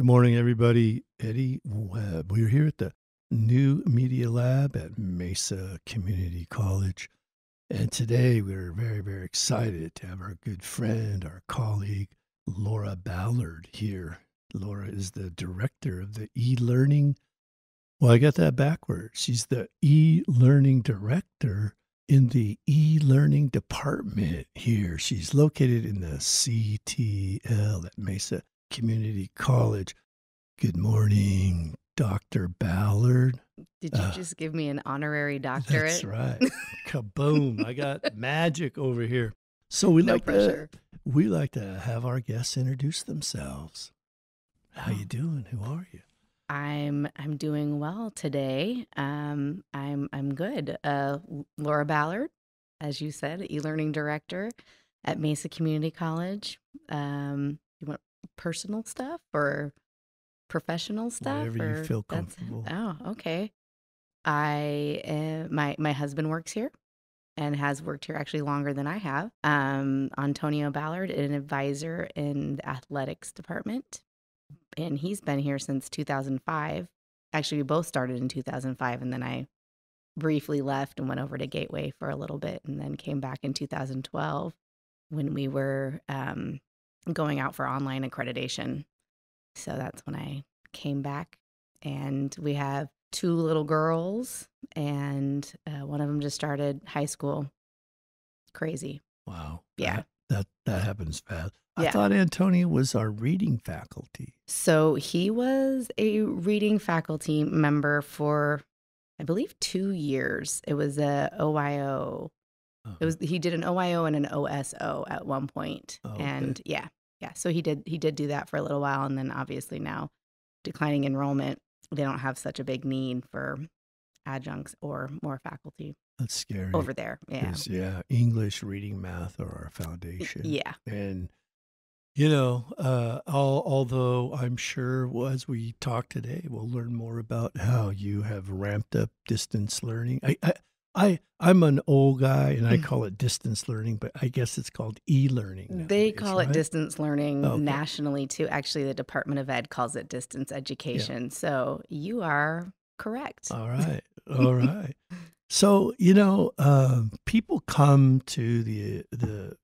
Good morning, everybody. Eddie Webb. We're here at the New Media Lab at Mesa Community College. And today we're very, very excited to have our good friend, our colleague, Laura Ballard here. Laura is the director of the e-learning. Well, I got that backwards. She's the e-learning director in the e-learning department here. She's located in the CTL at Mesa Community College. Good morning, Dr. Ballard. Did you just give me an honorary doctorate? That's right. Kaboom. I got magic over here. So we like to have our guests introduce themselves. How you doing? Who are you? I'm doing well today. I'm good. Laura Ballard, as you said, e-learning director at Mesa Community College. You want personal stuff or professional stuff? Whatever you feel comfortable. Oh, okay. My husband works here and has worked here actually longer than I have. Antonio Ballard, an advisor in the athletics department. And he's been here since 2005. Actually, we both started in 2005, and then I briefly left and went over to Gateway for a little bit, and then came back in 2012 when we were going out for online accreditation. So that's when I came back, and we have 2 little girls, and one of them just started high school. Crazy. Wow. Yeah. That happens fast. I thought Antonio was our reading faculty. So he was a reading faculty member for, I believe, 2 years. It was a OYO. He did an OYO and an OSO at one point. Oh, okay. And yeah. So he did do that for a little while, and then obviously now declining enrollment, they don't have such a big need for adjuncts or more faculty. That's scary. Over there. Yeah. Yeah. English, reading, math are our foundation. Yeah. And, although I'm sure as we talk today, we'll learn more about how you have ramped up distance learning. I'm an old guy and I call it distance learning, but I guess it's called e-learning nowadays, They call it right? distance learning nationally too. Actually, the Department of Ed calls it distance education. Yeah. So you are correct. All right. All right. So, people come to the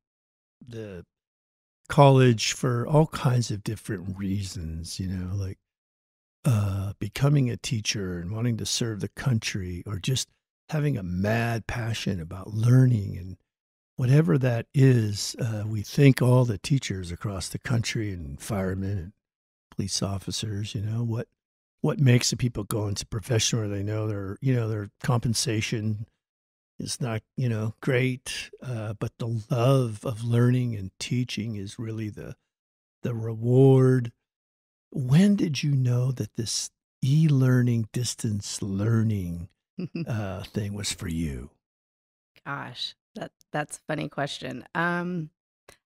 college for all kinds of different reasons, like becoming a teacher and wanting to serve the country, or just having a mad passion about learning. And whatever that is, we thank all the teachers across the country and firemen and police officers, what makes the people go into profession where they know their compensation is not, great, but the love of learning and teaching is really the reward. When did you know that this e-learning, distance learning thing was for you? Gosh, that's a funny question. I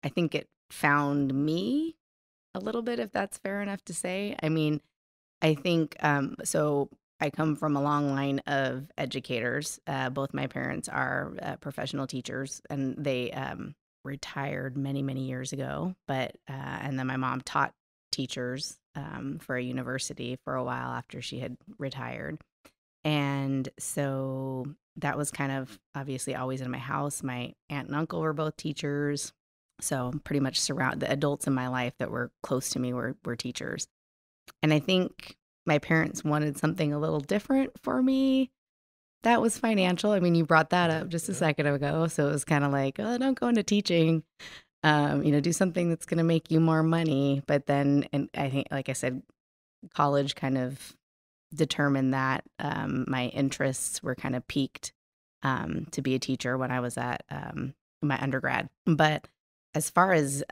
think it found me a little bit, if that's fair enough to say. I mean, I think, so I come from a long line of educators. Both my parents are professional teachers, and they retired many, many years ago. But and then my mom taught teachers for a university for a while after she had retired. And so that was kind of obviously always in my house. My aunt and uncle were both teachers. So pretty much the adults in my life that were close to me were teachers. And I think my parents wanted something a little different for me. That was financial. I mean, you brought that up just a second ago. So it was kind of like, oh, don't go into teaching. Do something that's going to make you more money. But then, and I think, like I said, college kind of determined that my interests were kind of peaked to be a teacher when I was at my undergrad. But as far as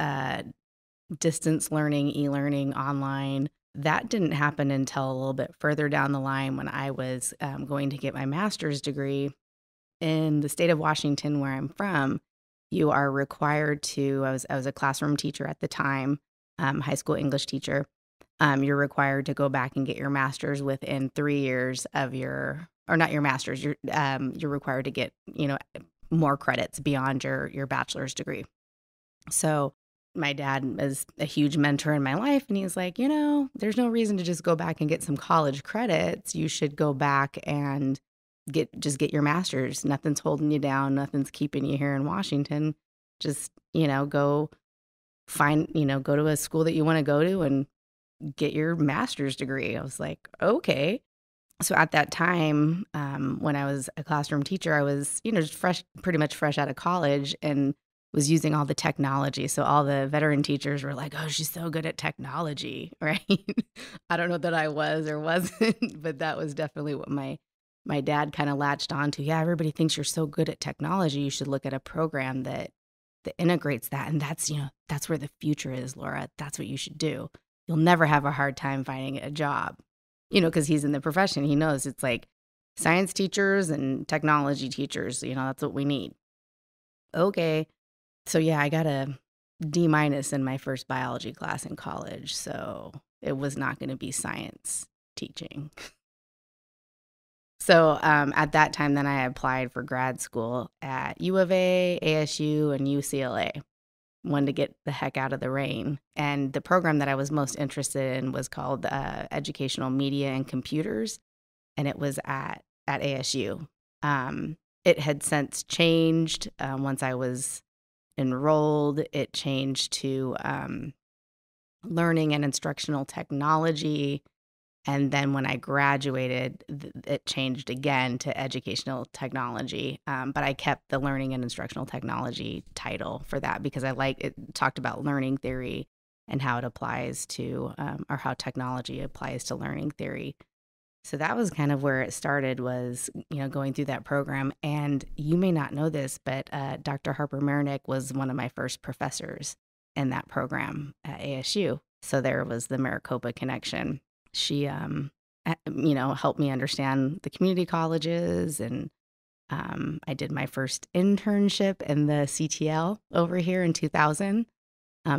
distance learning, e-learning, online, that didn't happen until a little bit further down the line when I was going to get my master's degree. In the state of Washington, where I'm from, you are required to, I was a classroom teacher at the time, high school English teacher. You're required to go back and get your master's within 3 years of or not your master's, you're required to get, more credits beyond your bachelor's degree. So my dad is a huge mentor in my life, and he's like, there's no reason to just go back and get some college credits. You should go back and get your master's. Nothing's holding you down. Nothing's keeping you here in Washington. Just, go go to a school that you want to go to and get your master's degree. I was like, okay. So at that time, when I was a classroom teacher, I was, just pretty much fresh out of college, and was using all the technology. So all the veteran teachers were like, oh, she's so good at technology, right? I don't know that I was or wasn't, but that was definitely what my dad kind of latched onto. Yeah, everybody thinks you're so good at technology. You should look at a program that integrates that. And that's where the future is, Laura. That's what you should do. You'll never have a hard time finding a job, because he's in the profession. He knows it's like science teachers and technology teachers, that's what we need. Okay. So yeah, I got a D- in my first biology class in college. So it was not going to be science teaching. So at that time, then I applied for grad school at U of A, ASU, and UCLA. Wanted to get the heck out of the rain. And the program that I was most interested in was called Educational Media and Computers, and it was at ASU. It had since changed once I was enrolled. It changed to learning and instructional technology. And then when I graduated, it changed again to educational technology. But I kept the learning and instructional technology title for that because it talked about learning theory and how it applies to, or how technology applies to learning theory. So that was kind of where it started, was, going through that program. And you may not know this, but Dr. Harper Marinick was one of my first professors in that program at ASU. So there was the Maricopa connection. She, helped me understand the community colleges, and I did my first internship in the CTL over here in 2000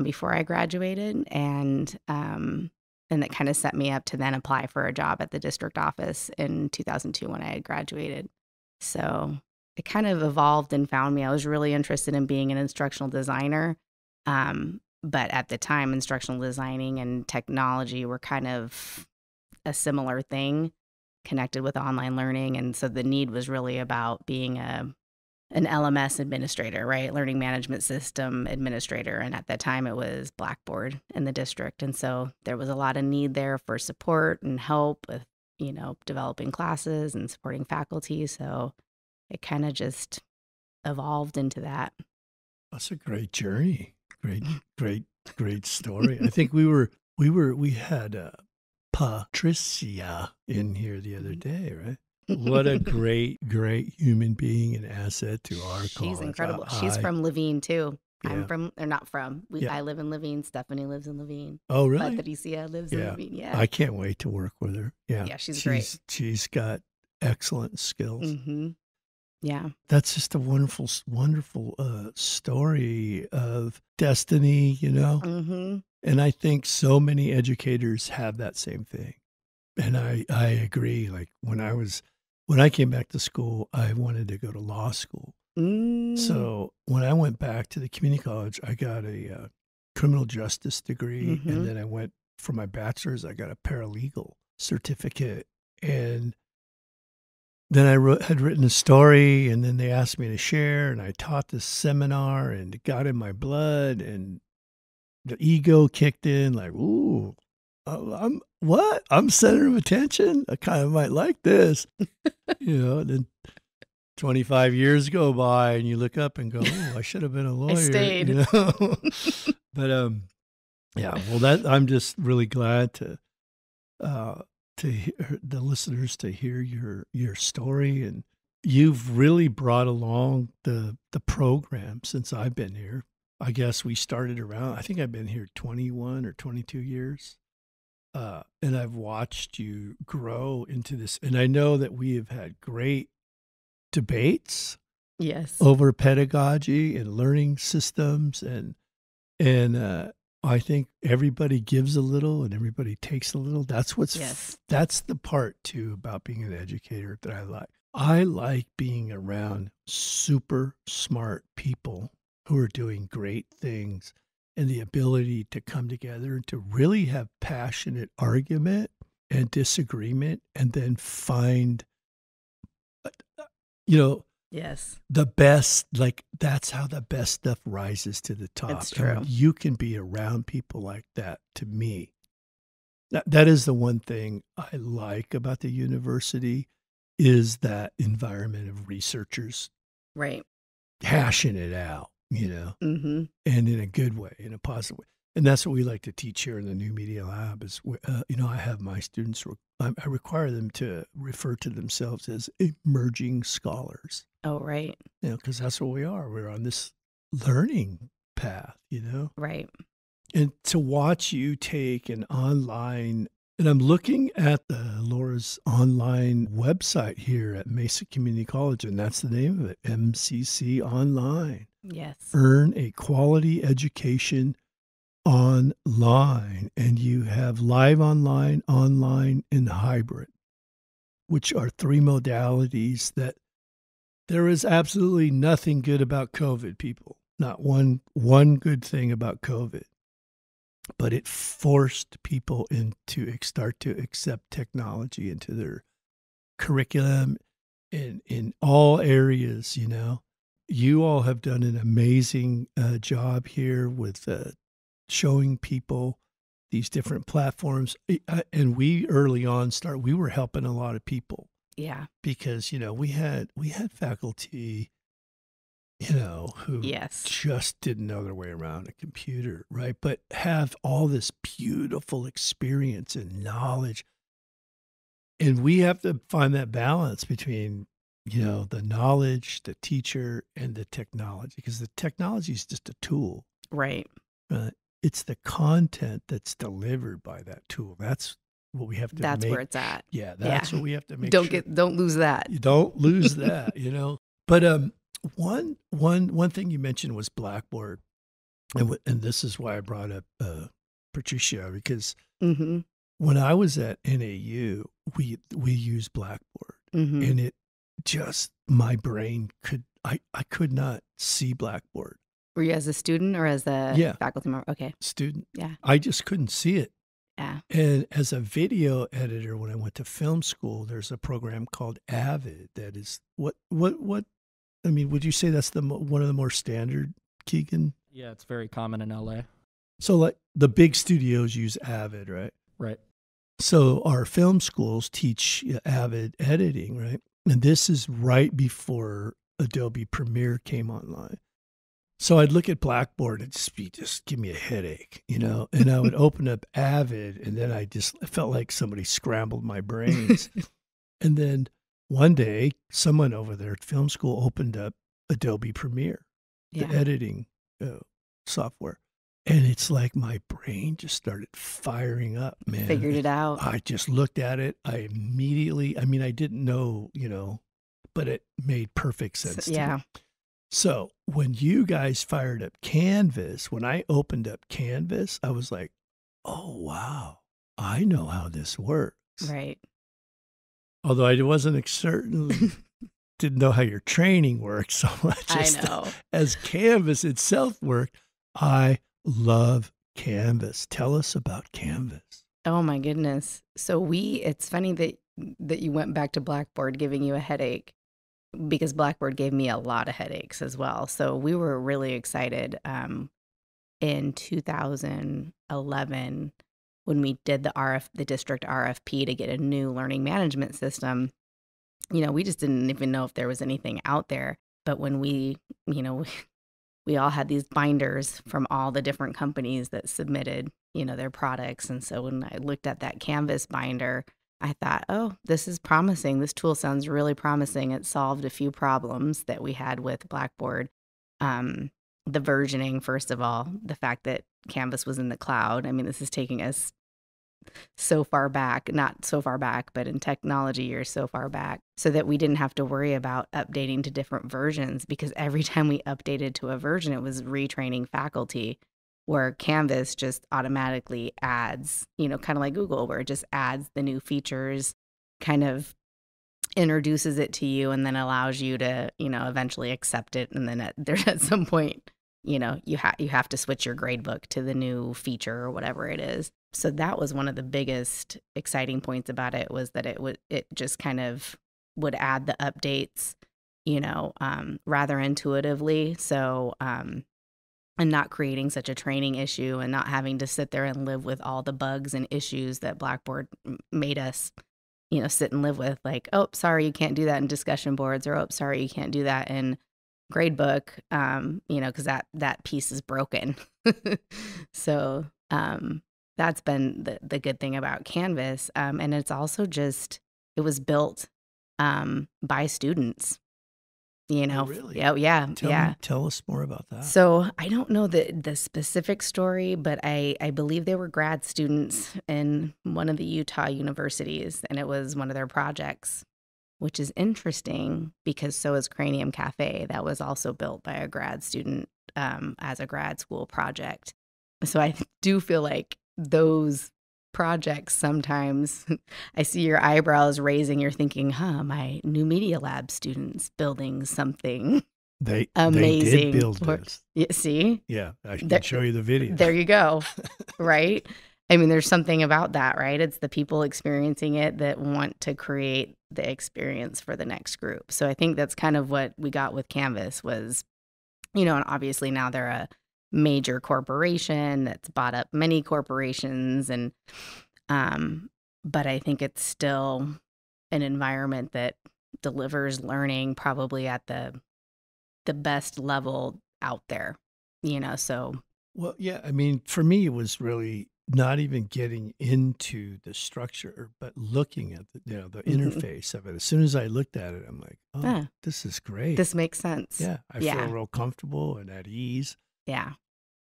before I graduated, and that kind of set me up to then apply for a job at the district office in 2002 when I had graduated. So it kind of evolved and found me. I was really interested in being an instructional designer. But at the time, instructional designing and technology were kind of a similar thing, connected with online learning. And so the need was really about being an LMS administrator, right? Learning management system administrator. And at that time, it was Blackboard in the district. And so there was a lot of need there for support and help with, developing classes and supporting faculty. So it kind of just evolved into that. That's a great journey. Great story. I think we had Patricia in here the other day, right? What a great human being and asset to our college. She's incredible. She's from Levine too. Yeah. I'm from, or not from. Yeah. I live in Levine. Stephanie lives in Levine. Oh, really? Patricia lives in Levine. Yeah. I can't wait to work with her. Yeah. Yeah, she's great. She's got excellent skills. Mm-hmm. Yeah. That's just a wonderful story of destiny, Mm-hmm. And I think so many educators have that same thing. And I agree. Like when I came back to school, I wanted to go to law school. So when I went back to the community college, I got a criminal justice degree. Mm-hmm. And then I went for my bachelor's, I got a paralegal certificate. And then I had written a story, and then they asked me to share, and I taught this seminar, and it got in my blood, and the ego kicked in, like, ooh, I'm center of attention. I kind of might like this, and then 25 years go by, and you look up and go, oh, I should have been a lawyer. I stayed. But yeah, well, I'm just really glad to hear the listeners to hear your story, and you've really brought along the program since I've been here. I guess we started around, I think I've been here 21 or 22 years. And I've watched you grow into this. And I know that we have had great debates. Yes. Over pedagogy and learning systems. And I think everybody gives a little and everybody takes a little. That's that's the part too about being an educator that I like. I like being around super smart people who are doing great things and the ability to come together and to really have passionate argument and disagreement and then find, you know, Yes. the best, like that's how the best stuff rises to the top. It's true. And you can be around people like that, to me. That is the one thing I like about the university is that environment of researchers Right. hashing it out, you know, Mm-hmm. and in a good way, in a positive way. And that's what we like to teach here in the New Media Lab is, you know, I have my students, I require them to refer to themselves as emerging scholars. Oh, right. You know, because that's what we are. We're on this learning path, you know? Right. And to watch you take an online, and I'm looking at the Laura's online website here at Mesa Community College, and that's the name of it, MCC Online. Yes. Earn a quality education online. And you have live online, and hybrid, which are 3 modalities that there is absolutely nothing good about COVID, people. Not one good thing about COVID. But it forced people to start to accept technology into their curriculum in all areas, you know. You all have done an amazing job here with showing people these different platforms. And we early on we were helping a lot of people. Yeah. Because, you know, we had faculty, you know, who Yes. just didn't know their way around a computer, right? But have all this beautiful experience and knowledge. And we have to find that balance between, you know, the knowledge, the teacher, and the technology, because the technology is just a tool. Right. It's the content that's delivered by that tool. That's what we have to That's where it's at. Yeah, that's what we have to make Don't sure. don't lose that. You don't lose that, you know. But one thing you mentioned was Blackboard, and this is why I brought up Patricia, because Mm-hmm. when I was at NAU, we used Blackboard, Mm-hmm. and it just my brain I could not see Blackboard. Were you as a student or as a faculty member? Okay. Student. Yeah. I just couldn't see it. Yeah. And as a video editor, when I went to film school, there's a program called Avid that is what I mean, would you say that's one of the more standard, Keegan? Yeah, it's very common in LA. So like the big studios use Avid, right? Right. So our film schools teach Avid editing, right? And this is right before Adobe Premiere came online. So I'd look at Blackboard and just give me a headache, you know, and I would open up Avid, and then I felt like somebody scrambled my brains. And then one day, someone over there at film school opened up Adobe Premiere, the editing software. And it's like my brain just started firing up, man. Figured it out. I just looked at it. I didn't know, you know, but it made perfect sense to me. So when you guys fired up Canvas, when I opened up Canvas, I was like, oh, wow, I know how this works. Right. Although I wasn't certainly didn't know how your training worked so much as Canvas itself worked. I love Canvas. Tell us about Canvas. Oh my goodness. So it's funny that you went back to Blackboard giving you a headache, because Blackboard gave me a lot of headaches as well. So we were really excited in 2011 when we did the district RFP to get a new learning management system. You know, we just didn't even know if there was anything out there. But when we all had these binders from all the different companies that submitted, you know, their products. And so when I looked at that Canvas binder, I thought, oh, this is promising. This tool sounds really promising. It solved a few problems that we had with Blackboard. The versioning, first of all, the fact that Canvas was in the cloud. I mean, this is taking us so far back, not so far back, but in technology years so far back, so that we didn't have to worry about updating to different versions, because every time we updated to a version, it was retraining faculty, where Canvas just automatically adds, you know, kind of like Google, where it just adds the new features, kind of introduces it to you, and then allows you to, you know, eventually accept it. And then at some point, you know, you have to switch your grade book to the new feature or whatever it is. So that was one of the biggest exciting points about it, was that it just kind of would add the updates, you know, rather intuitively. So, and not creating such a training issue and not having to sit there and live with all the bugs and issues that Blackboard made us, you know, sit and live with. Like, oh, sorry, you can't do that in discussion boards, or oh, sorry, you can't do that in gradebook, you know, because that piece is broken. So that's been the good thing about Canvas. And it's also just, it was built by students. You know, really? yeah. Tell us more about that. So I don't know the specific story, but I believe they were grad students in one of the Utah universities, and it was one of their projects, which is interesting because so is Cranium Cafe. That was also built by a grad student as a grad school project. So I do feel like those projects, sometimes I see your eyebrows raising. You're thinking, my new media lab students building something amazing. They did build this. See? Yeah, I can show you the video. There you go. Right? I mean, there's something about that, right? It's the people experiencing it that want to create the experience for the next group. So I think that's kind of what we got with Canvas was, you know, and obviously now they're a major corporation that's bought up many corporations, and but I think it's still an environment that delivers learning probably at the best level out there, you know. So well, yeah, I mean, for me it was really not even getting into the structure, but looking at the interface of it. As soon as I looked at it, I'm like, oh, this is great. This makes sense. Yeah, I feel real comfortable and at ease. Yeah.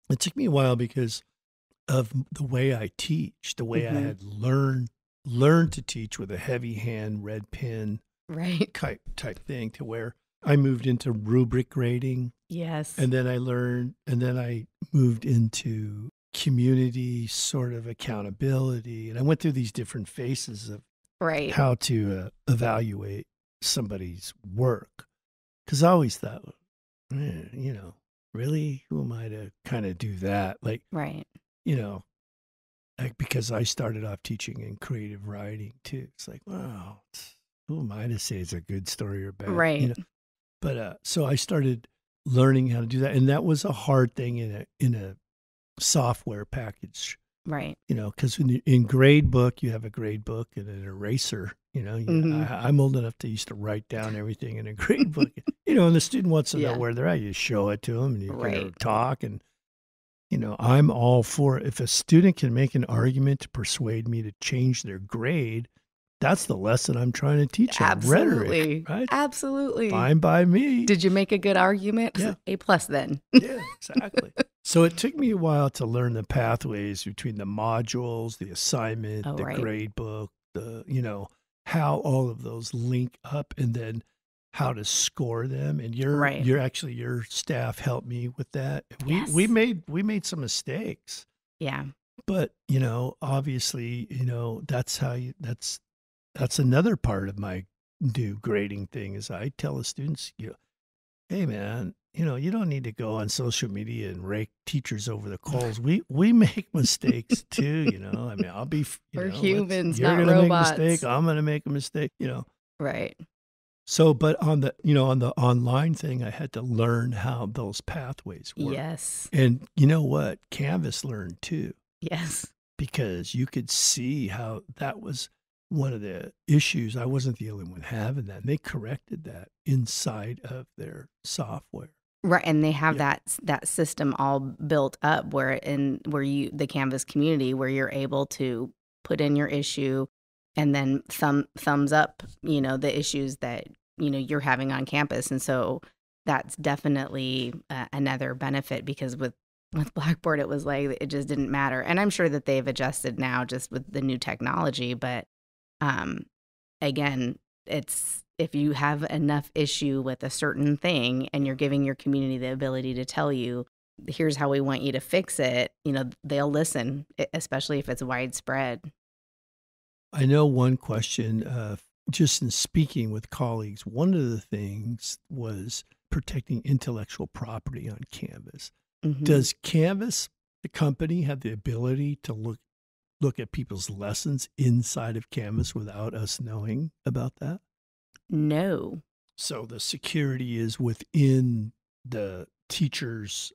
It took me a while because of the way I teach, the way I had learned to teach with a heavy hand, red pen, right, type thing, to where I moved into rubric grading. Yes. And then I moved into community sort of accountability. And I went through these different phases of how to evaluate somebody's work. Because I always thought, you know, really, who am I to kind of do that? Like, you know, like, because I started off teaching in creative writing too. It's like, wow, who am I to say it's a good story or bad? Right. You know? But so I started learning how to do that, and that was a hard thing in a software package. Right. You know, because in grade book, you have a grade book and an eraser. You know, I'm old enough to used to write down everything in a grade book. You know, and the student wants to know where they're at. You show it to them, and you can talk. And, you know, I'm all for it. If a student can make an argument to persuade me to change their grade, that's the lesson I'm trying to teach them. Rhetoric, right? Absolutely. Fine by me. Did you make a good argument? Yeah. A+ then. Yeah, exactly. So it took me a while to learn the pathways between the modules, the assignment, the grade book, you know, how all of those link up, and then how to score them. And your staff helped me with that. We made some mistakes. Yeah. But, you know, obviously, you know, that's another part of my new grading thing is I tell the students, hey man, you know, you don't need to go on social media and rake teachers over the coals. We make mistakes too, you know. I mean, we're humans, you're not gonna robots. Make a mistake, I'm gonna make a mistake, you know. Right. So, but on the online thing, I had to learn how those pathways work. Yes. And you know what? Canvas learned too. Yes. Because you could see how that was one of the issues. I wasn't the only one having that. And they corrected that inside of their software. Right, and they have that system all built up the Canvas community, where you're able to put in your issue and then thumbs up, you know, the issues that, you know, you're having on campus. And so that's definitely another benefit, because with Blackboard, it was like it just didn't matter. And I'm sure that they've adjusted now just with the new technology. But again, it's, if you have enough issue with a certain thing and you're giving your community the ability to tell you, here's how we want you to fix it, you know, they'll listen, especially if it's widespread. I know one question, just in speaking with colleagues, one of the things was protecting intellectual property on Canvas. Mhm. Does Canvas, the company, have the ability to look at people's lessons inside of Canvas without us knowing about that? No. So the security is within the teacher's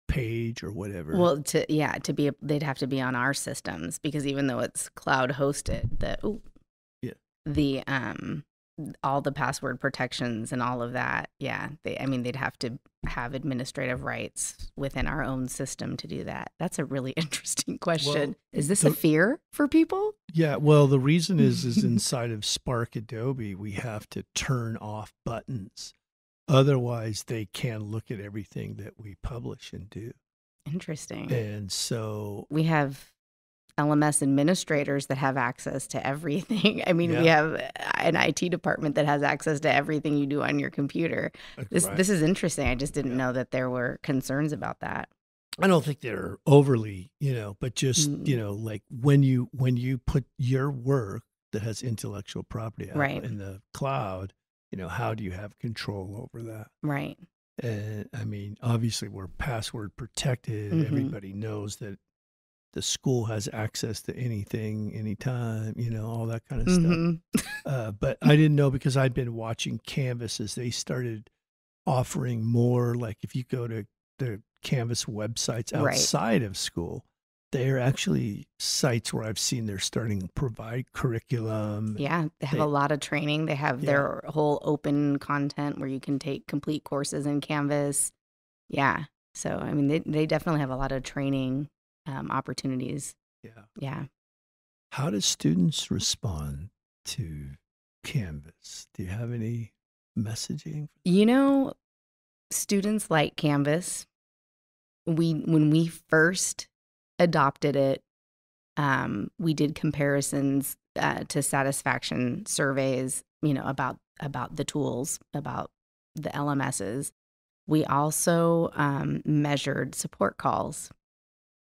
page or whatever. Well, to be, they'd have to be on our systems because even though it's cloud hosted, Yeah. the all the password protections and all of that, they'd have to have administrative rights within our own system to do that. That's a really interesting question. Well, Is this a fear for people? Yeah, well, the reason is inside of Spark Adobe, we have to turn off buttons. Otherwise, they can look at everything that we publish and do. Interesting. And so we have LMS administrators that have access to everything. I mean, we have an IT department that has access to everything you do on your computer. This is interesting. I just didn't know that there were concerns about that. I don't think they're overly, but just, like when you put your work that has intellectual property out in the cloud, how do you have control over that? Right. And I mean, obviously we're password protected. Mm-hmm. Everybody knows that the school has access to anything, anytime, all that kind of stuff. But I didn't know because I'd been watching Canvas as they started offering more, like if you go to the Canvas websites outside of school, they're actually sites where I've seen they're starting to provide curriculum. Yeah, they have a lot of training. They have their whole open content where you can take complete courses in Canvas. Yeah. So, I mean, they definitely have a lot of training opportunities. Yeah. How do students respond to Canvas? Do you have any messaging? Students like Canvas. When we first adopted it, we did comparisons to satisfaction surveys, about the tools, about the LMSs. We also measured support calls.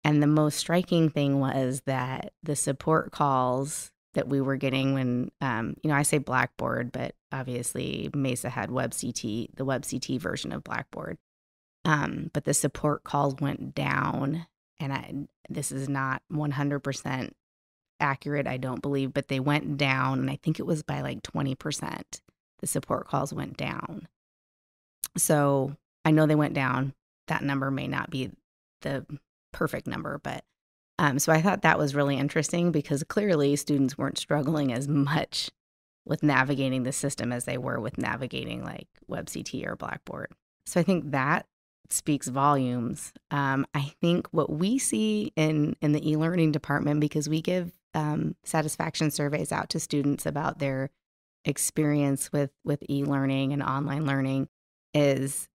And the most striking thing was that the support calls that we were getting when, I say Blackboard, but obviously Mesa had the WebCT version of Blackboard. But the support calls went down, and this is not 100% accurate, I don't believe, but they went down, and I think it was by like 20%. The support calls went down. So I know they went down. That number may not be the perfect number, but so I thought that was really interesting because clearly students weren't struggling as much with navigating the system as they were with navigating like WebCT or Blackboard. So I think that speaks volumes. I think what we see in the e-learning department, because we give satisfaction surveys out to students about their experience with e-learning and online learning, is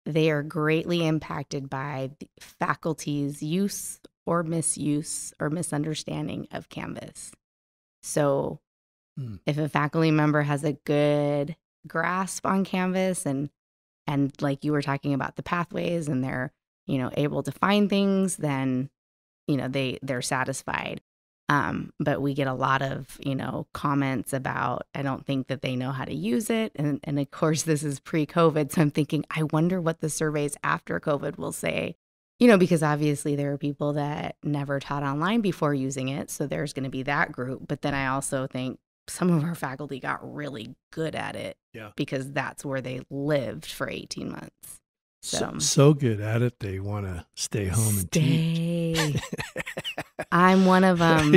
they are greatly impacted by the faculty's use or misuse or misunderstanding of Canvas. So if a faculty member has a good grasp on Canvas and like you were talking about the pathways and they're, able to find things, then, they're satisfied. But we get a lot of, comments about, I don't think that they know how to use it. And of course, this is pre-COVID. So I'm thinking, I wonder what the surveys after COVID will say, because obviously there are people that never taught online before using it. So there's going to be that group. But then I also think some of our faculty got really good at it because that's where they lived for 18 months. So good at it, they want to stay home and teach. I'm one of them.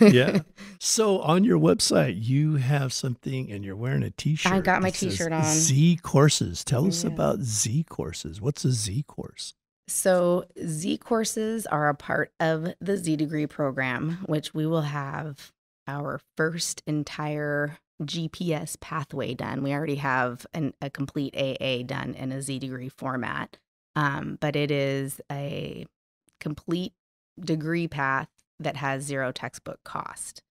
Yeah. So on your website, you have something, and you're wearing a T-shirt. I got my T-shirt on. Z courses. Tell us about Z courses. What's a Z course? So Z courses are a part of the Z degree program, which we will have our first entire GPS pathway done. We already have a complete AA done in a Z degree format, but it is a complete degree path that has zero textbook cost.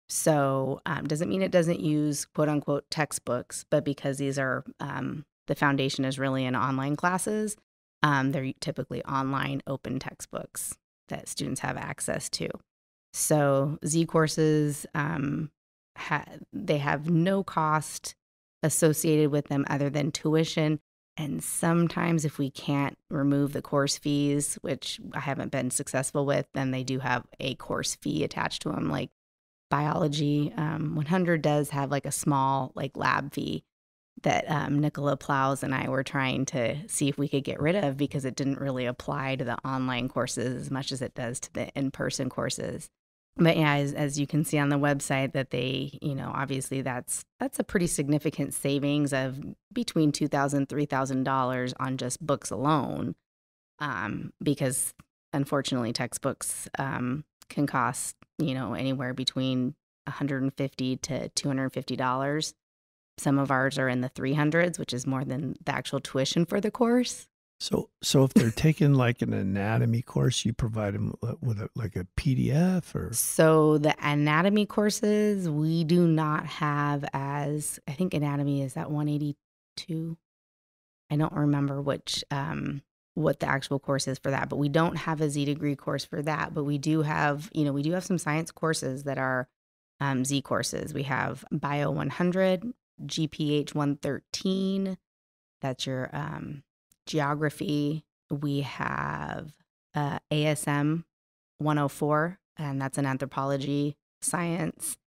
So doesn't mean it doesn't use quote unquote textbooks, but because these are the foundation is really in online classes, they're typically online open textbooks that students have access to. So Z courses, they have no cost associated with them other than tuition. And sometimes if we can't remove the course fees, which I haven't been successful with, then they do have a course fee attached to them. Like biology 100 does have like a small like lab fee that Nicola Plows and I were trying to see if we could get rid of, because it didn't really apply to the online courses as much as it does to the in-person courses. But yeah, as you can see on the website, that they, obviously that's a pretty significant savings of between $2,000, $3,000 on just books alone, because unfortunately textbooks can cost anywhere between $150 to $250. Some of ours are in the 300s, which is more than the actual tuition for the course. So if they're taking like an anatomy course, you provide them with like a PDF or? So the anatomy courses, we do not have as, I think anatomy is at 182. I don't remember what the actual course is for that, but we don't have a Z degree course for that. But we do have, we do have some science courses that are Z courses. We have Bio 100, GPH 113. That's your geography. We have ASM 104, and that's an anthropology science.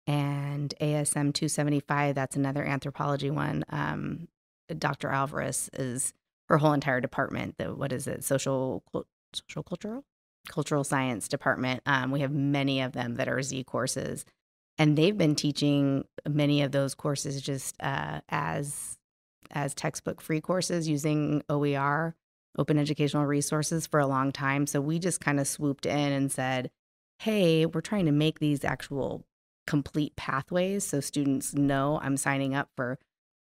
And ASM 275, that's another anthropology one. Dr. Alvarez is her whole entire department. Cultural science department. We have many of them that are Z courses. And they've been teaching many of those courses just as textbook free courses using OER, Open Educational Resources, for a long time. So we just kind of swooped in and said, hey, we're trying to make these actual complete pathways so students know I'm signing up for,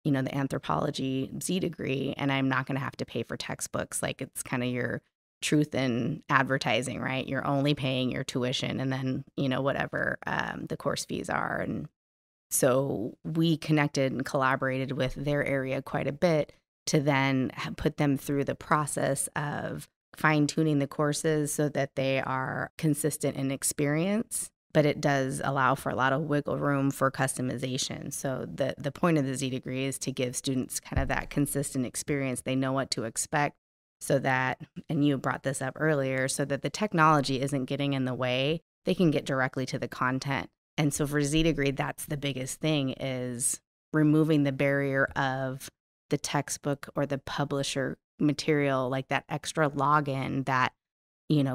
the anthropology Z degree, and I'm not going to have to pay for textbooks. Like, it's kind of your truth in advertising, right? You're only paying your tuition and then, whatever the course fees are. And so we connected and collaborated with their area quite a bit to then put them through the process of fine-tuning the courses so that they are consistent in experience, but it does allow for a lot of wiggle room for customization. So the point of the Z degree is to give students kind of that consistent experience. They know what to expect, so that, and you brought this up earlier, so that the technology isn't getting in the way. They can get directly to the content. And so for Z degree, that's the biggest thing, is removing the barrier of the textbook or the publisher material, like that extra login that,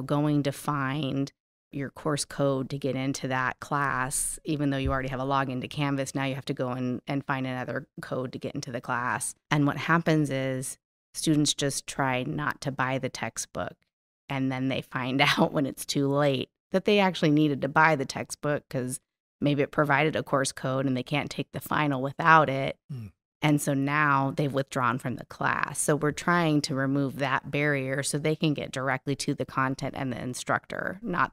going to find your course code to get into that class, even though you already have a login to Canvas, now you have to go and find another code to get into the class. And what happens is students just try not to buy the textbook, and then they find out when it's too late that they actually needed to buy the textbook because maybe it provided a course code and they can't take the final without it. And so now they've withdrawn from the class. So we're trying to remove that barrier so they can get directly to the content and the instructor, not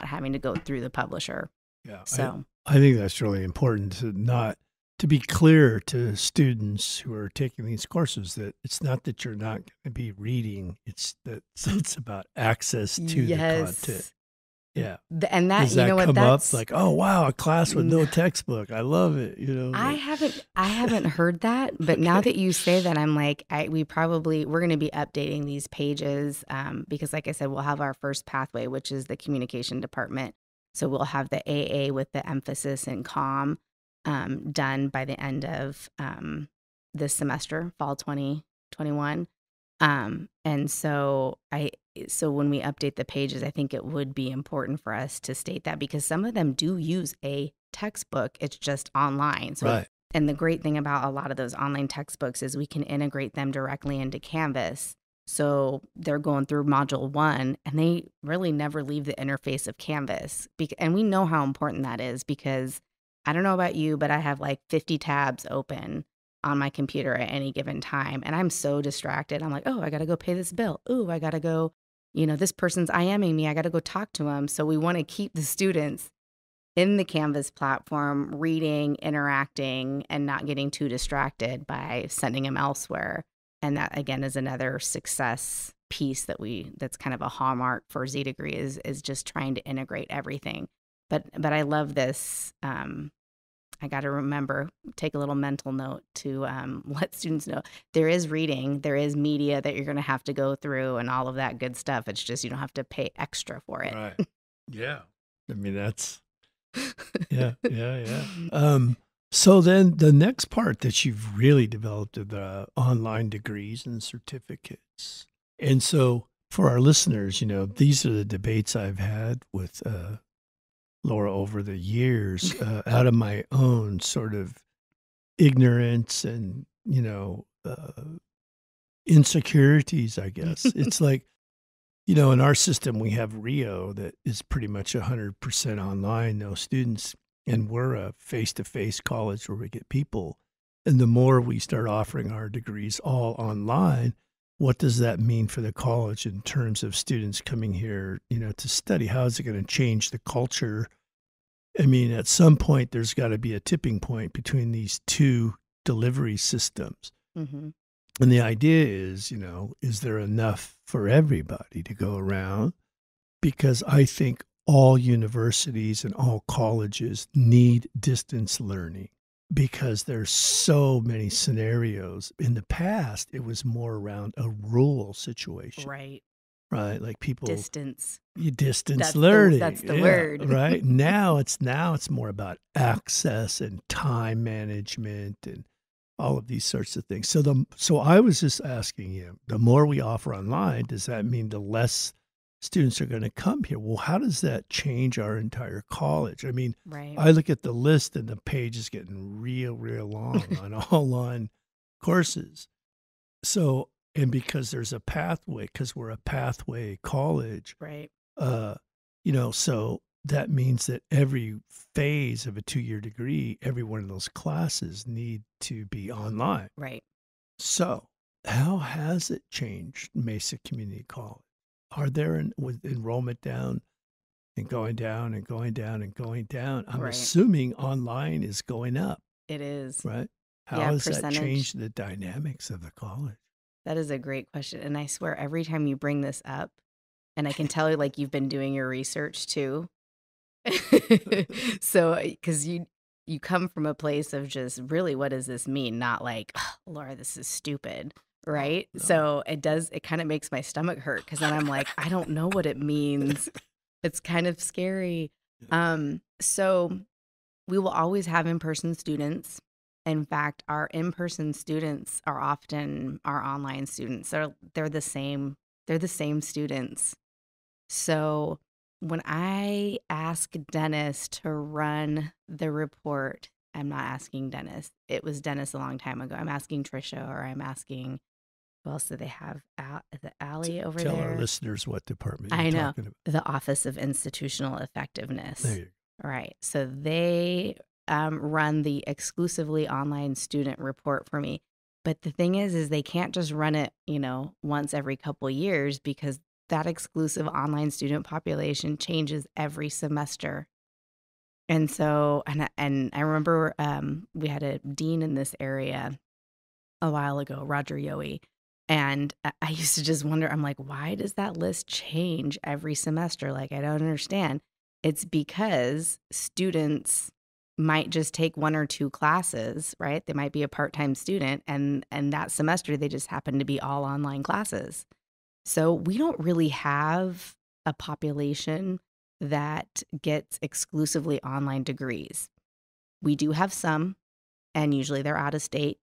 having to go through the publisher. Yeah. So I think that's really important to be clear to students who are taking these courses that it's not that you're not going to be reading. It's about access to the content. Yeah. And that, does that come that's up like, oh wow, a class with no textbook. I love it. I haven't heard that, but now that you say that, I'm like, we're going to be updating these pages because, like I said, we'll have our first pathway, which is the communication department. So we'll have the AA with the emphasis in comm done by the end of this semester, fall 2021. And so when we update the pages, I think it would be important for us to state that, because some of them do use a textbook. It's just online. So, right. And the great thing about a lot of those online textbooks is we can integrate them directly into Canvas. So they're going through module 1 and they really never leave the interface of Canvas. And we know how important that is, because I don't know about you, but I have like 50 tabs open on my computer at any given time. And I'm so distracted. I'm like, oh, I got to go pay this bill. Oh, I got to go, this person's IMing me. I got to go talk to them. So we want to keep the students in the Canvas platform, reading, interacting, and not getting too distracted by sending them elsewhere. And that, again, is another success piece that's kind of a hallmark for Z degree is just trying to integrate everything. But I love this I got to remember, take a little mental note to let students know there is reading, there is media that you're going to have to go through and all of that good stuff. It's just you don't have to pay extra for it. Right. Yeah. I mean, that's, yeah. So then the next part that you've really developed are the online degrees and certificates. And so for our listeners, these are the debates I've had with Laura over the years out of my own sort of ignorance and, insecurities, I guess. It's like, in our system, we have Rio that is pretty much 100% online, no students. And we're a face-to-face college where we get people. And the more we start offering our degrees all online, what does that mean for the college in terms of students coming here, to study? How is it going to change the culture? I mean, at some point, there's got to be a tipping point between these two delivery systems. Mm-hmm. And the idea is, is there enough for everybody to go around? Because I think all universities and all colleges need distance learning because there's so many scenarios. In the past, it was more around a rural situation. Right. Right. Like people Distance learning. That's the word. Right. Now it's more about access and time management and all of these sorts of things. So I was just asking you, the more we offer online, does that mean the less students are going to come here? Well, how does that change our entire college? I mean, right. I look at the list and the page is getting real long on online courses. So, and because there's a pathway, because we're a pathway college, right? So that means that every phase of a 2-year degree, every one of those classes need to be online. Right. So how has it changed Mesa Community College? Are there with enrollment down and going down and going down and going down? I'm assuming online is going up. It is. Right. How has that changed the dynamics of the college? That is a great question. And I swear every time you bring this up, and I can tell like you've been doing your research too. So, because you come from a place of just really, what does this mean? Not like, oh, Laura, this is stupid, right? No. So it kind of makes my stomach hurt because then I'm like, I don't know what it means. It's kind of scary. So we will always have in-person students. In fact, our in-person students are often our online students. They're the same. They're the same students. So when I ask Dennis to run the report, I'm not asking Dennis. It was Dennis a long time ago. I'm asking Trisha, or I'm asking, who else do they have? Is it Allie over there? Tell our listeners what department you're I know. talking about. The Office of Institutional Effectiveness. There you go. Right. So they run the exclusively online student report for me. But the thing is they can't just run it, once every couple years because that exclusive online student population changes every semester. And so, and I remember we had a dean in this area a while ago, Roger Yohe, and I used to just wonder, I'm like, why does that list change every semester? Like, I don't understand. It's because students might just take 1 or 2 classes, right? They might be a part-time student, and that semester they just happen to be all online classes. So we don't really have a population that gets exclusively online degrees. We do have some, and usually they're out of state.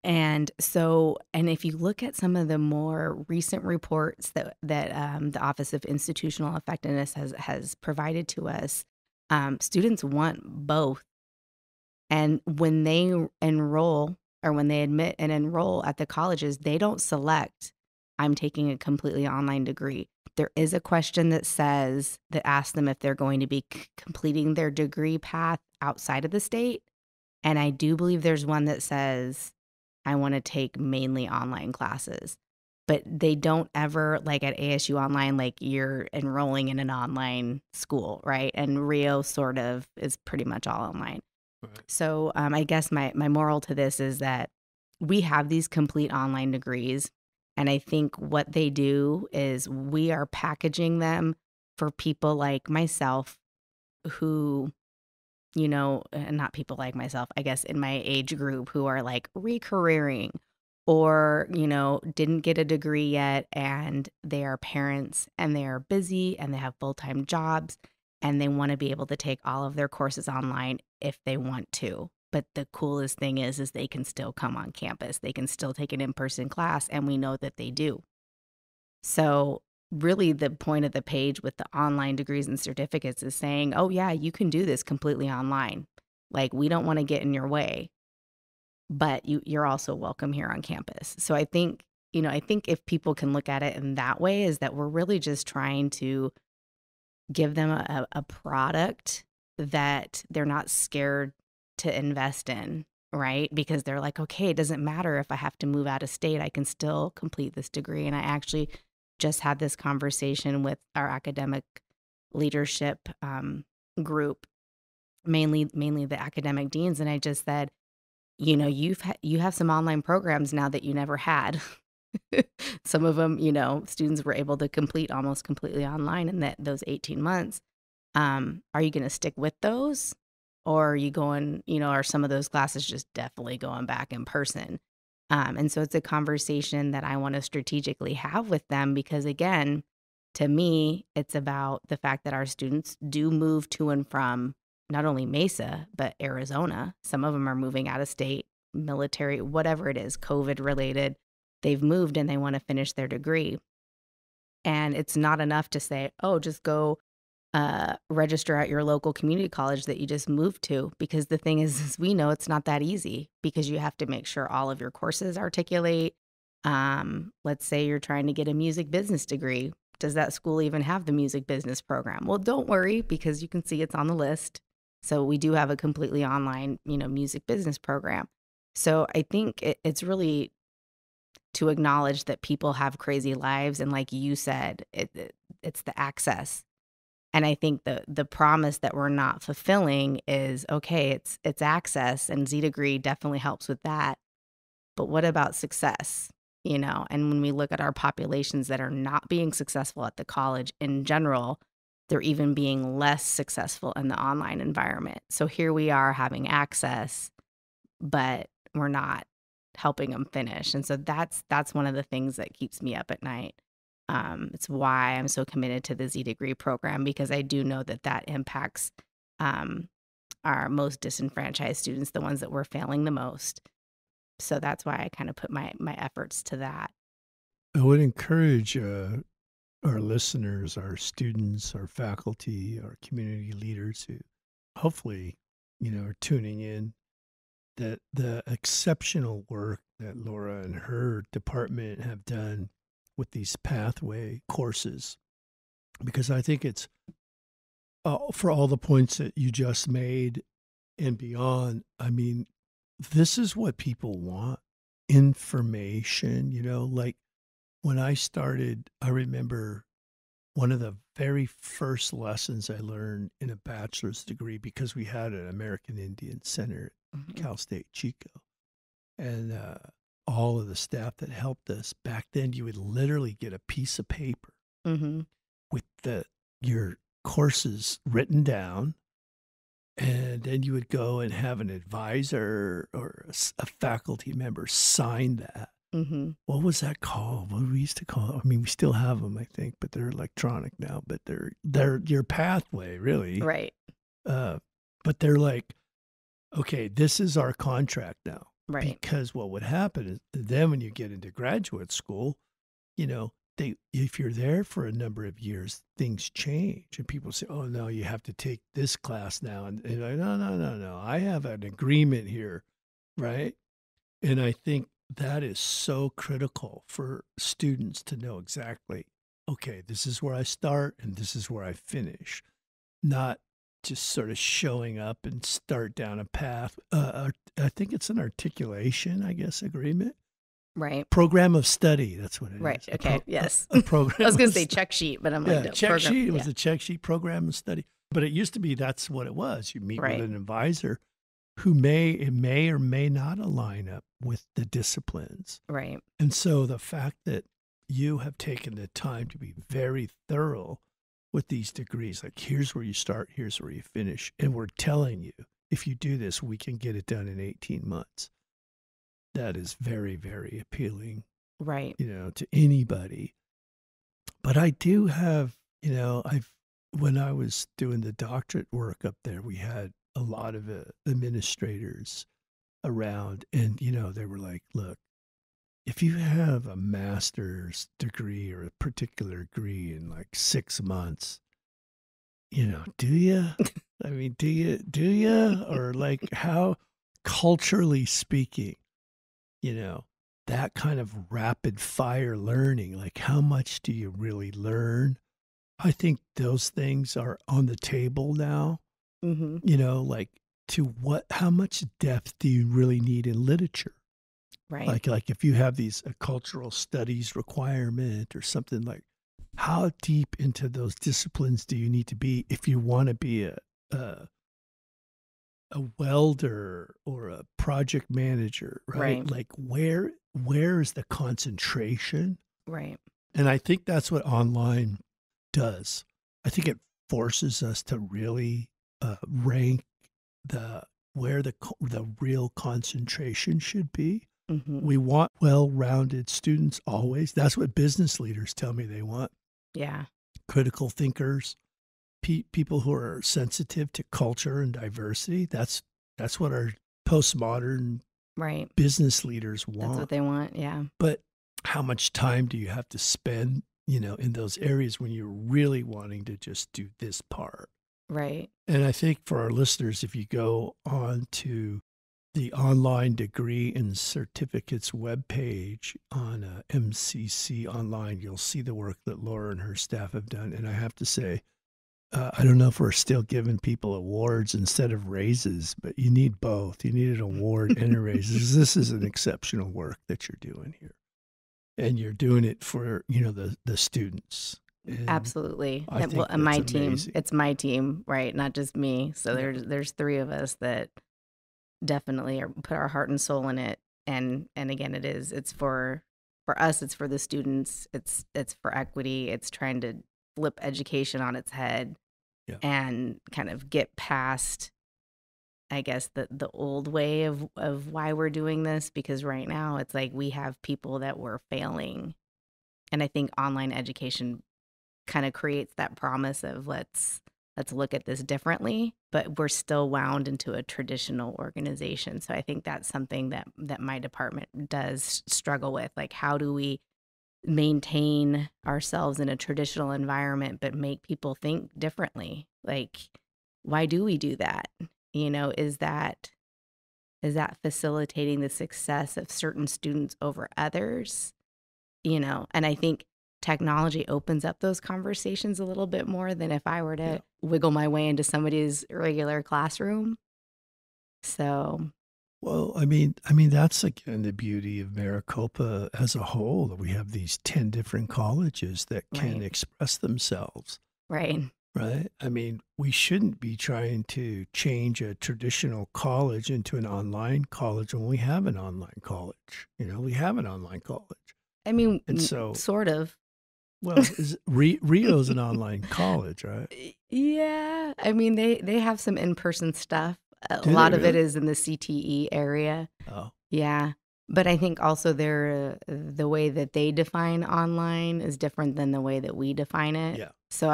And so, and if you look at some of the more recent reports that the Office of Institutional Effectiveness has provided to us, students want both. And when they enroll, or when they admit and enroll at the colleges, they don't select, I'm taking a completely online degree. There is a question that asks them if they're going to be completing their degree path outside of the state. And I do believe there's one that says, I want to take mainly online classes. But they don't ever, like at ASU Online, like you're enrolling in an online school, right? And Rio sort of is pretty much all online. Right. So I guess my moral to this is that we have these complete online degrees. And I think what they do is we are packaging them for people like myself who and not people like myself, I guess, in my age group who are like re-careering or, didn't get a degree yet and they are parents and they are busy and they have full-time jobs and they want to be able to take all of their courses online if they want to. But the coolest thing is they can still come on campus. They can still take an in-person class, and we know that they do. So really the point of the page with the online degrees and certificates is saying, oh yeah, you can do this completely online. Like, we don't want to get in your way, but you're also welcome here on campus. So I think if people can look at it in that way, is that we're really just trying to give them a product that they're not scared to invest in, right? Because they're like, okay, it doesn't matter if I have to move out of state, I can still complete this degree. And I actually just had this conversation with our academic leadership group, mainly the academic deans, and I just said, you have some online programs now that you never had. Some of them, students were able to complete almost completely online in those 18 months. Are you going to stick with those? Or are you going, are some of those classes just definitely going back in person? And so it's a conversation that I want to strategically have with them because, again, to me, it's about the fact that our students do move to and from not only Mesa, but Arizona. Some of them are moving out of state, military, whatever it is, COVID related. They've moved and they want to finish their degree. And it's not enough to say, oh, just go register at your local community college that you just moved to, because the thing is we know it's not that easy because you have to make sure all of your courses articulate. Let's say you're trying to get a music business degree. Does that school even have the music business program? Well, don't worry, because you can see it's on the list. So we do have a completely online, music business program. So I think it's really to acknowledge that people have crazy lives. And like you said, it's the access. And I think the promise that we're not fulfilling is, okay, it's access, and Z-Degree definitely helps with that. But what about success? And when we look at our populations that are not being successful at the college in general, they're even being less successful in the online environment. So here we are having access, but we're not helping them finish. And so that's one of the things that keeps me up at night. It's why I'm so committed to the Z-Degree program, because I do know that impacts our most disenfranchised students, the ones that were failing the most. So that's why I kind of put my efforts to that. I would encourage our listeners, our students, our faculty, our community leaders who hopefully, are tuning in, that the exceptional work that Laura and her department have done with these pathway courses, because I think it's for all the points that you just made and beyond. I mean, this is what people want: information. Like when I started, I remember one of the very first lessons I learned in a bachelor's degree, because we had an American Indian Center at Cal State Chico, and all of the staff that helped us back then, you would literally get a piece of paper with your courses written down, and then you would go and have an advisor or a faculty member sign that. What was that called? What we used to call it? I mean, we still have them, I think, but they're electronic now. But they're your pathway, really, right? But they're like, okay, this is our contract now. Right. Because what would happen is then when you get into graduate school, if you're there for a number of years, things change. And people say, oh, no, you have to take this class now. And like, no. I have an agreement here, right? And I think that is so critical for students to know exactly, okay, this is where I start and this is where I finish. Not just sort of showing up and start down a path. I think it's an articulation, I guess, agreement. Right. Program of study. That's what it is. Right. Okay. Yes. A program. I was going to say check sheet, but I'm like, no, check program. sheet. It was a check sheet, program of study. But it used to be that's what it was. You meet with an advisor who may or may not align up with the disciplines. Right. And so the fact that you have taken the time to be very thorough with these degrees. Like, here's where you start, here's where you finish. And we're telling you, if you do this, we can get it done in 18 months. That is very, very appealing, Right. to anybody. But I do have, when I was doing the doctorate work up there, we had a lot of administrators around, and, they were like, look, if you have a master's degree or a particular degree in like 6 months, do you? I mean, do you? Or like, how, culturally speaking, that kind of rapid fire learning, like, how much do you really learn? I think those things are on the table now, Mm-hmm. like, how much depth do you really need in literature? Right. Like if you have these cultural studies requirement or something, like, how deep into those disciplines do you need to be if you want to be a welder or a project manager, right? Right. Like, where is the concentration? Right. And I think that's what online does. I think it forces us to really rank where the real concentration should be. Mm-hmm. We want well-rounded students always. That's what business leaders tell me they want. Yeah. Critical thinkers, people who are sensitive to culture and diversity. That's what our postmodern Right. business leaders want. That's what they want. Yeah. But how much time do you have to spend, in those areas when you're really wanting to just do this part? Right. And I think for our listeners, if you go on to the online degree and certificates webpage on MCC Online, you'll see the work that Laura and her staff have done. And I have to say, I don't know if we're still giving people awards instead of raises, but you need both. You need an award and a raise. This is an exceptional work that you're doing here. And you're doing it for, the students. And Absolutely. I think And my that's team. amazing. It's my team, right? Not just me. So there's 3 of us that definitely put our heart and soul in it. And again, it's for us, it's for the students. It's for equity. It's trying to flip education on its head. Yeah. And kind of get past, I guess, the old way of why we're doing this, because right now it's like we have people that we're failing. And I think online education kind of creates that promise of let's look at this differently, but we're still wound into a traditional organization. So I think that's something that my department does struggle with. Like, how do we maintain ourselves in a traditional environment but make people think differently? Like, why do we do that? Is that facilitating the success of certain students over others? And I think technology opens up those conversations a little bit more than if I were to wiggle my way into somebody's regular classroom. So, well, I mean, that's again the beauty of Maricopa as a whole. That we have these 10 different colleges that can Right. express themselves. right. Right. I mean, we shouldn't be trying to change a traditional college into an online college when we have an online college. We have an online college. I mean, And so, sort of. well, Rio's an online college, right? Yeah. I mean, they have some in-person stuff. A Do they lot of it really? is in the CTE area. Oh, Yeah. But I think also the way that they define online is different than the way that we define it. yeah. So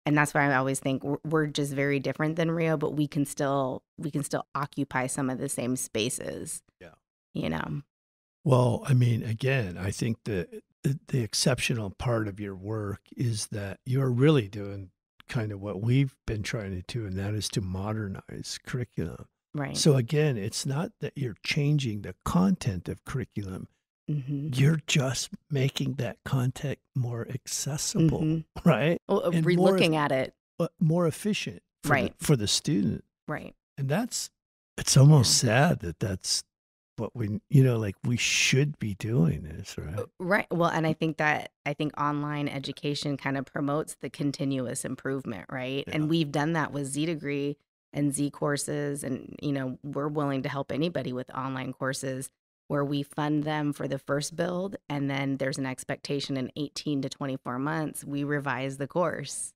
and that's why I always think we're just very different than Rio, but we can still occupy some of the same spaces. Yeah. Well, I mean, again, I think the exceptional part of your work is that you're really doing kind of what we've been trying to do, and that is to modernize curriculum. Right. So again, it's not that you're changing the content of curriculum. Mm-hmm. You're just making that content more accessible, Mm-hmm. right? Well, And re-looking at it. more efficient for Right. for the student. Right. And it's almost sad that that's what we, like, we should be doing this, right? Right. Well, and I think online education kind of promotes the continuous improvement, right? Yeah. And we've done that with Z degree and Z courses, and we're willing to help anybody with online courses. where we fund them for the first build, and then there's an expectation in 18 to 24 months we revise the course.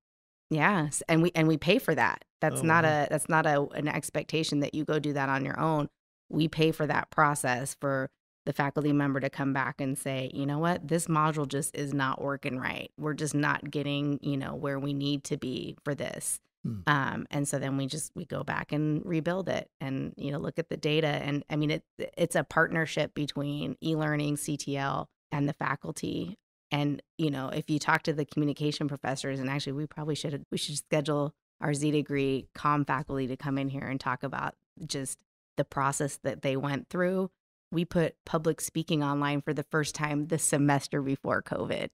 Yes, and we pay for that. That's Oh, not wow. an expectation that you go do that on your own. We pay for that process for the faculty member to come back and say, you know what, this module just is not working right. We're just not getting, where we need to be for this. And so then we go back and rebuild it and, look at the data. And I mean, it's a partnership between e-learning, CTL, and the faculty. And, if you talk to the communication professors, and actually we should schedule our Z degree comm faculty to come in here and talk about just the process that they went through. We put public speaking online for the first time this semester before COVID.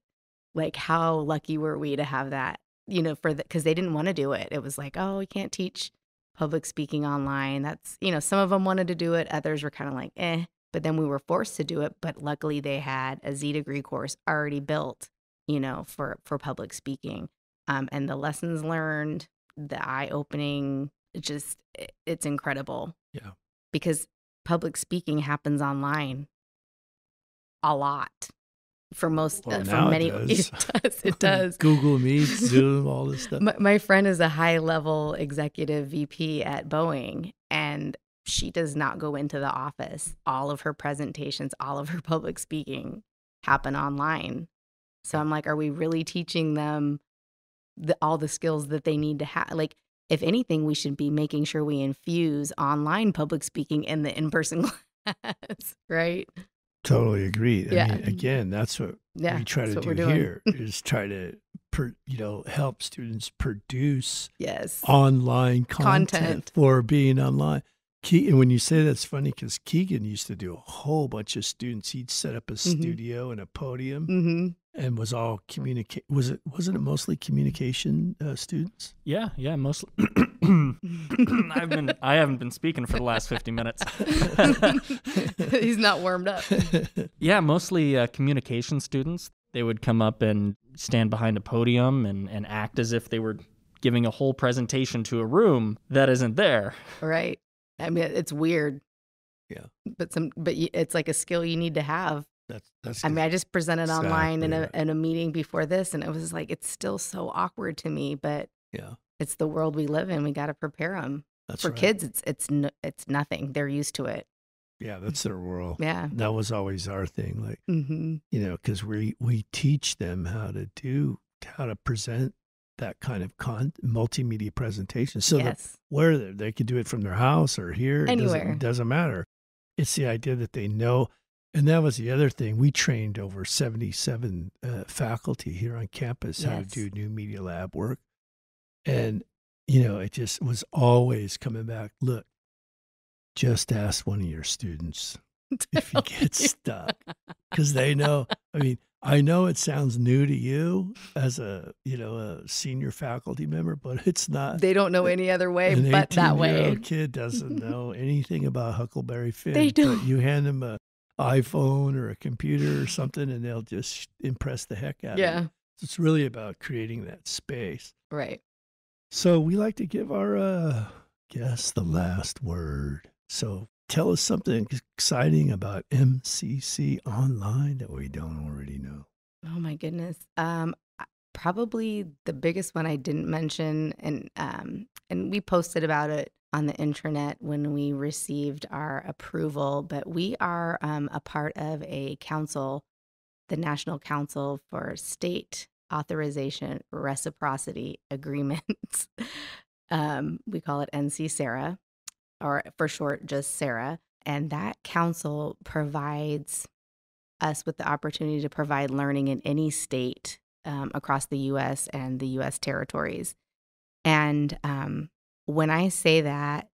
Like, how lucky were we to have that, because they didn't want to do it. It was like, oh, we can't teach public speaking online. That's, some of them wanted to do it. Others were kind of like, eh. But then we were forced to do it. But luckily they had a Z degree course already built, for public speaking. And the lessons learned, the eye-opening, it's incredible. Yeah. Because public speaking happens online a lot for most, Well, for now many. it does. It does. Google Meet, Zoom, all this stuff. My friend is a high-level executive VP at Boeing, and she does not go into the office. All of her presentations, all of her public speaking happen online. So I'm like, are we really teaching them all the skills that they need to have? Like, if anything, we should be making sure we infuse online public speaking in the in-person class, right? Totally agreed. Yeah. I mean, again, that's what we try to do here is try to, help students produce online content for being online. And when you say that's funny, because Keegan used to do a whole bunch of students. He'd set up a studio and a podium and was all communicate. Wasn't it mostly communication students? Yeah, mostly. I haven't been speaking for the last 50 minutes. He's not warmed up. Yeah, mostly communication students. They would come up and stand behind a podium and act as if they were giving a whole presentation to a room that isn't there. Right. I mean, it's weird. Yeah. But it's like a skill you need to have. That's. I mean, I just presented online exactly in a meeting before this, and it was like, it's still so awkward to me, but it's the world we live in. We got to prepare them. For kids, it's nothing. They're used to it. Yeah, that's their world. Yeah. That was always our thing. Like, because we teach them how to present that kind of multimedia presentation. So that where they could do it from their house or here, anywhere. It doesn't matter. It's the idea that they know. And that was the other thing. We trained over 77 faculty here on campus how to do new media lab work. And, it just was always coming back. Look, just ask one of your students if you get stuck, because they know. I mean, I know it sounds new to you as a senior faculty member, but it's not. They don't know any other way but that way. An 18-year-old kid doesn't know anything about Huckleberry Finn. They don't. But you hand them a iPhone or a computer or something, and they'll just impress the heck out of you. It's really about creating that space. Right. So we like to give our guests the last word. So tell us something exciting about MCC Online that we don't already know. Oh my goodness. Probably the biggest one I didn't mention, and we posted about it on the intranet when we received our approval, but we are a part of a council, the National Council for State Authorization Reciprocity Agreements. We call it NC-SARA, or for short, just SARA. And that council provides us with the opportunity to provide learning in any state across the U.S. and the U.S. territories. And when I say that,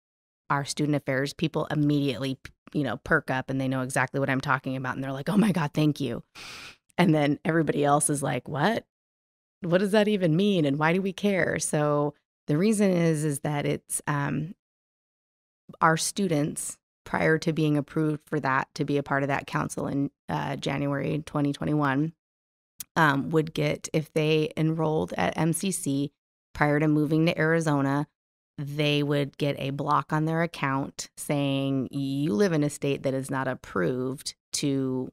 our student affairs people immediately, perk up and they know exactly what I'm talking about. And they're like, oh my God, thank you. And then everybody else is like, what? What does that even mean? And why do we care? So the reason is that it's our students, prior to being approved for that, to be a part of that council in January 2021, would get, if they enrolled at MCC prior to moving to Arizona, they would get a block on their account saying you live in a state that is not approved to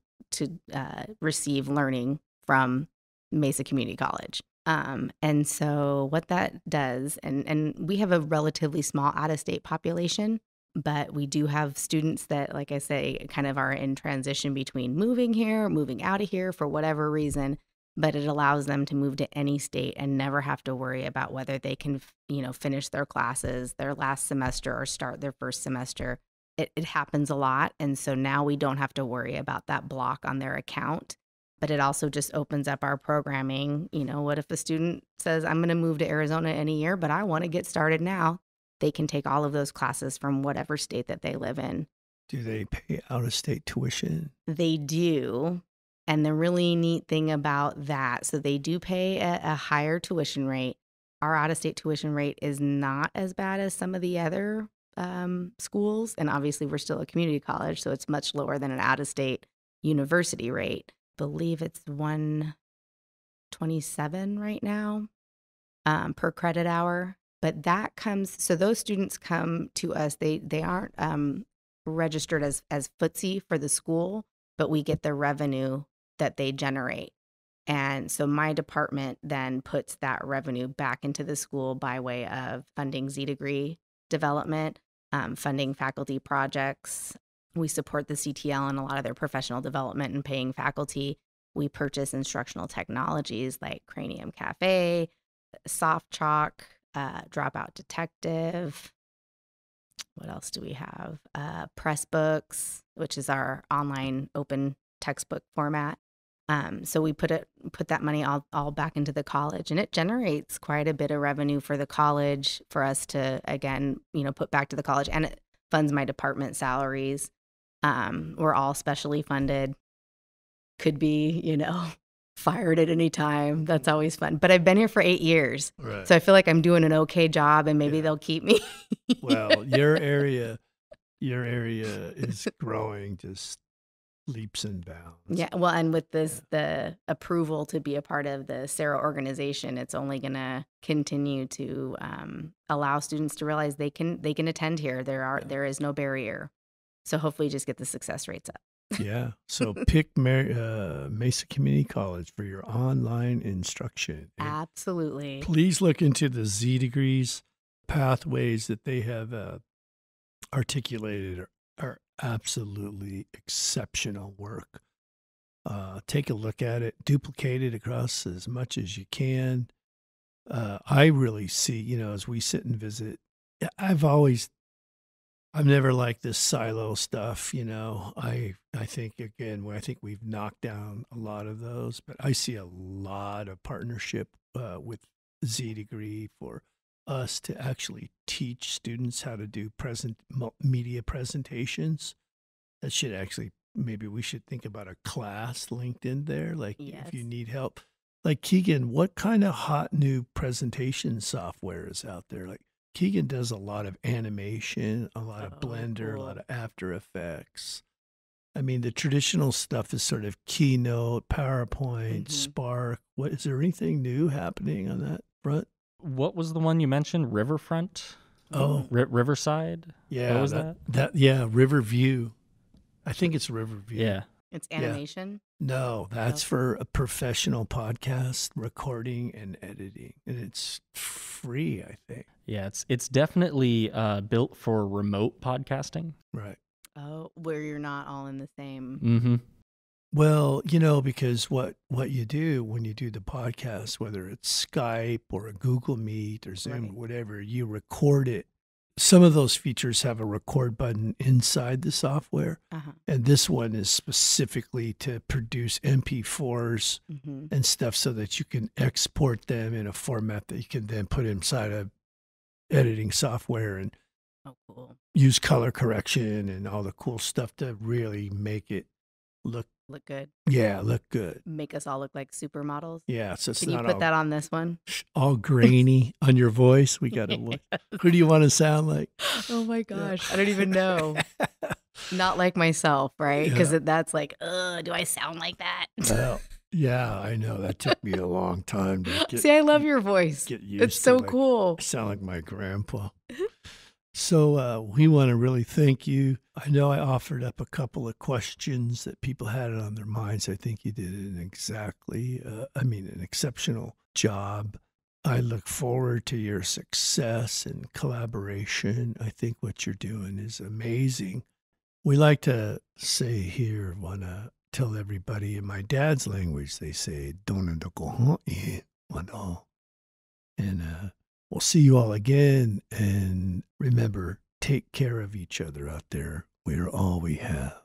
receive learning from Mesa Community College. And so what that does, and we have a relatively small out-of-state population, but we do have students that, like I say, kind of are in transition between moving here, moving out of here for whatever reason, but it allows them to move to any state and never have to worry about whether they can, finish their classes, their last semester, or start their first semester. It happens a lot. And so now we don't have to worry about that block on their account. But it also just opens up our programming. What if a student says, I'm going to move to Arizona in a year, but I want to get started now? They can take all of those classes from whatever state that they live in. Do they pay out-of-state tuition? They do. And the really neat thing about that, so they do pay a higher tuition rate. Our out-of-state tuition rate is not as bad as some of the other schools. And obviously, we're still a community college, so it's much lower than an out-of-state university rate. I believe it's $127 right now per credit hour. But that comes, so those students come to us. They aren't registered as footsie for the school, but we get the revenue that they generate. And so my department then puts that revenue back into the school by way of funding Z-degree development, funding faculty projects. We support the CTL in a lot of their professional development and paying faculty. We purchase instructional technologies like Cranium Cafe, Soft Chalk, Dropout Detective. What else do we have? Pressbooks, which is our online open textbook format. So we put that money all back into the college, and it generates quite a bit of revenue for the college for us to, again, put back to the college, and it funds my department salaries. We're all specially funded. Could be, fired at any time. That's always fun. But I've been here for 8 years. Right. So I feel like I'm doing an okay job, and maybe they'll keep me. Well, your area is growing just leaps and bounds. Yeah. Well, and with this, the approval to be a part of the SARA organization, it's only going to continue to allow students to realize they can attend here. There is no barrier. So hopefully just get the success rates up. Yeah. So pick Mesa Community College for your online instruction. And absolutely. please look into the Z degrees pathways that they have articulated are absolutely exceptional work. Take a look at it, duplicate it across as much as you can. I really see, as we sit and visit, I've never liked this silo stuff, I think, again, I think we've knocked down a lot of those, but I see a lot of partnership with Z Degree for us to actually teach students how to do media presentations. That should actually, maybe we should think about a class linked in there, like if you need help. Like Keegan, what kind of hot new presentation software is out there? Like Keegan does a lot of animation, a lot of Blender, cool. a lot of After Effects. I mean, the traditional stuff is sort of Keynote, PowerPoint, Spark. What is there anything new happening on that front? What was the one you mentioned? Riverfront? Oh, Riverside? yeah. What was that? Yeah, Riverview. I think it's Riverview. Yeah. It's animation. No, that's for a professional podcast recording and editing, and it's free, I think. Yeah, it's definitely built for remote podcasting. Right. Oh, where you're not all in the same. Mm-hmm. Well, because what you do when you do the podcast, whether it's Skype or a Google Meet or Zoom, Right. whatever, you record it. Some of those features have a record button inside the software, and this one is specifically to produce MP4s and stuff so that you can export them in a format that you can then put inside a editing software and cool. use color correction and all the cool stuff to really make it look good. Yeah, look good. Make us all look like supermodels. Yeah, so it's Can not you put that on this one? all grainy on your voice. We got to look. Who do you want to sound like? Oh my gosh, I don't even know. Not like myself, right? Because that's like, do I sound like that? Well, Yeah, I know. That took me a long time to See, I love your voice. get used It's to. so Like, cool. I sound like my grandpa. So we want to really thank you. I know I offered up a couple of questions that people had on their minds. I think you did an an exceptional job. I look forward to your success and collaboration. I think what you're doing is amazing. We like to say here, want to tell everybody in my dad's language, they say, and we'll see you all again. And remember, take care of each other out there. We are all we have.